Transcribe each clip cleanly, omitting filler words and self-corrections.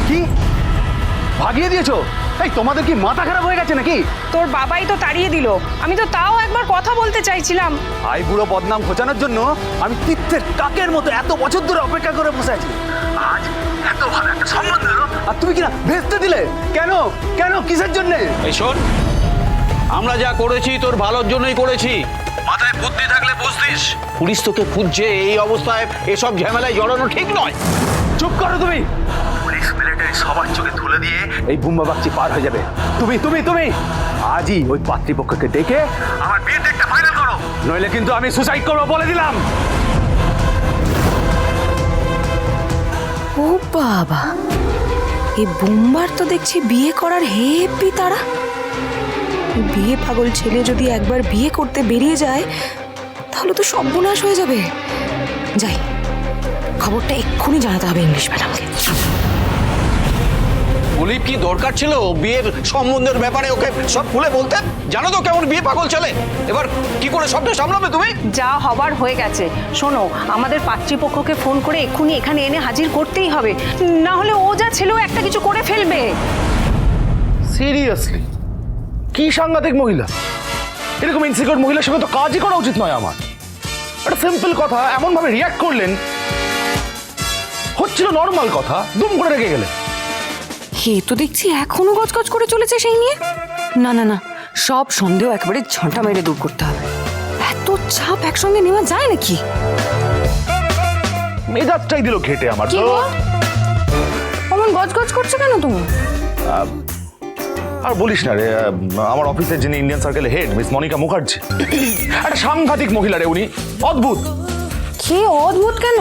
কি ভাগিয়ে দিয়েছো? এই তোমাদের কি মাথা খারাপ হয়ে গেছে নাকি? তোর বাবাই তো তাড়িয়ে দিল, আমি তো তাও একবার কথা বলতে চাইছিলাম। আই বুড়ো বদনাম ঘোচানোর জন্য আমি তীর্থের কাকের মতো এত বছর ধরে অপেক্ষা করে বসে আছি। আজ এত ভালো একটা সম্বন্ধ এলো, আর তুমি কিনা ভেস্তে দিলে কেন? কেন, কিসের জন্য? এই শোন, আমরা যা করেছি তোর ভালোর জন্যই করেছি। মাথায় বুদ্ধি থাকলে বুঝতিস পুলিশ তোকে খুঁজছে, এই অবস্থায় এসব ঝামেলায় জড়ানো ঠিক নয়। চুপ করো তুমি। পুলিশ মিলিটারি সবার চোখে তুলে দিয়ে এই বুম্বা বাগচি পার হয়ে যাবে। তুমি তুমি তুমি আজই ওই পাত্রীপক্ষকে ডেকে আমার বিয়ের ডেটটা ফাইনাল করো, নইলে কিন্তু আমি সুসাইড করবো বলে দিলাম। ও বাবা, এই বুম্বার তো দেখছি বিয়ে করার হেব্বি তারা। বিয়ে পাগল ছেলে যদি একবার বিয়ে করতে বেরিয়ে যায় তাহলে তো সর্বনাশ হয়ে যাবে। যাই, খবরটা এক্ষুনি জানাতে হবে ইংলিশ ম্যাডামকে। পুলিশ কি দরকার ছিল বিয়ের সম্বন্ধের ব্যাপারে ওকে সব খুলে বলতে? জানো তো কেমন বিয়ে পাগল ছেলে, এবার কি করে সবটা সামলাবে তুমি? যা হবার হয়ে গেছে। শোনো, আমাদের পাত্রীপক্ষকে ফোন করে এক্ষুনি এখানে এনে হাজির করতেই হবে, না হলে ও যা ছিল একটা কিছু করে ফেলবে। সিরিয়াসলি কি সাংঘাতিক মহিলা! এরকম ইনসিকিউর মহিলার সঙ্গে তো কাজই করা উচিত নয় আমার। একটা সিম্পল কথা এমন ভাবে রিয়াক্ট করলেন, হচ্ছিল নর্মাল কথা, দুম করে রেখে গেলেন। হে তো দেখছি এখনো গজগজ করে চলেছে সেই নিয়ে। না না না, সব সন্দেহ একেবারে ঝাঁটা মেরে দূর করতে হবে। এত চাপ একসঙ্গে নেওয়া যায় নাকি? মেজাজটাই দিল ঘেটে আমার। কি তো গো? অমন গজগজ করছো কেন তুমি? আর বলিস না রে, আমার অফিসের যিনি ইন্ডিয়ান সার্কেলে হেড মিস মনিকা মুখার্জি, একটা সাংঘাতিক মহিলা রে উনি, অদ্ভুত। কি অদ্ভুত কেন?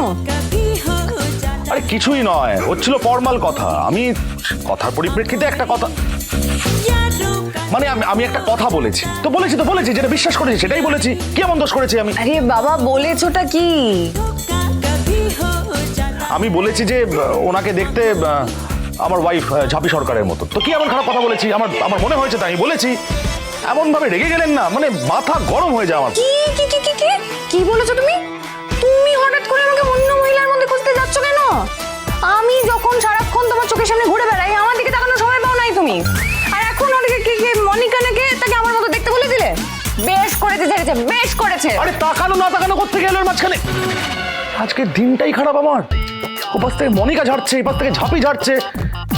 আরে কিছুই নয়, হচ্ছিল ফর্মাল কথা। আমি কথার পরিপ্রেক্ষিতে একটা কথা, মানে আমি একটা কথা বলেছি তো বলেছি যেটা বিশ্বাস করেছি সেটাই বলেছি। কি এমন দোষ করেছি আমি? আরে বাবা, বলেছোটা কি? আমি বলেছি যে ওনাকে দেখতে আমার ওয়াইফ ঝাঁপি সরকারের মতো। তো কি এমন খারাপ কথা বলেছি? আমার মনে হয়েছে তাই আমি বলেছি। এমন ভাবে রেগে গেলেন না, মানে মাথা গরম হয়ে যায় আমার। কি কি কি কি কি কি বলেছো তুমি? তুমি হঠাৎ করে আমাকে অন্য মহিলার মধ্যে খুঁজতে যাচ্ছ কেন? আমি যখন সারাক্ষণ তোমার চোখের সামনে ঘুরে বেড়াই, আমার দিকে তাকানোর সময় পাও নাই তুমি। আর এখন ওদিকে কি কি মনিকা নাকি তাকে আমার মতো দেখতে বলে দিলে? বেশ করেছে ছেড়েছে, বেশ করেছে। আরে তাকানো না তাকানো করতে গেল মাঝখানে। আজকের দিনটাই খারাপ আমার। ওপাশ থেকে মনিকা ঝাড়ছে, এপাশ থেকে ঝাঁপি ঝাড়ছে।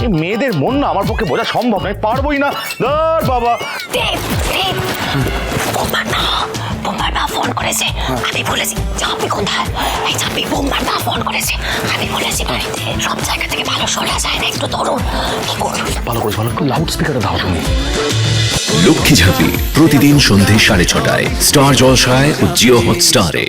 এই মেয়েদের মন না আমার পক্ষে বোঝা সম্ভব নয়, পারবোই না। ধর বাবা, বোম্বার মা ফোন করেছে, আমি বলেছি ঝাঁপি কোথায়? এই ঝাঁপি বোম্বার মা ফোন করেছে, আমি বলেছি বাড়িতে সব জায়গা থেকে ভালো শোনা যায় না, একটু ধরুন। কি করুন? ভালো করে একটু লাউড স্পিকারে দাও তুমি। লক্ষ্মী ঝাঁপি প্রতিদিন সন্ধে 6:30টায় স্টার জলসায় ও জিও হটস্টারে।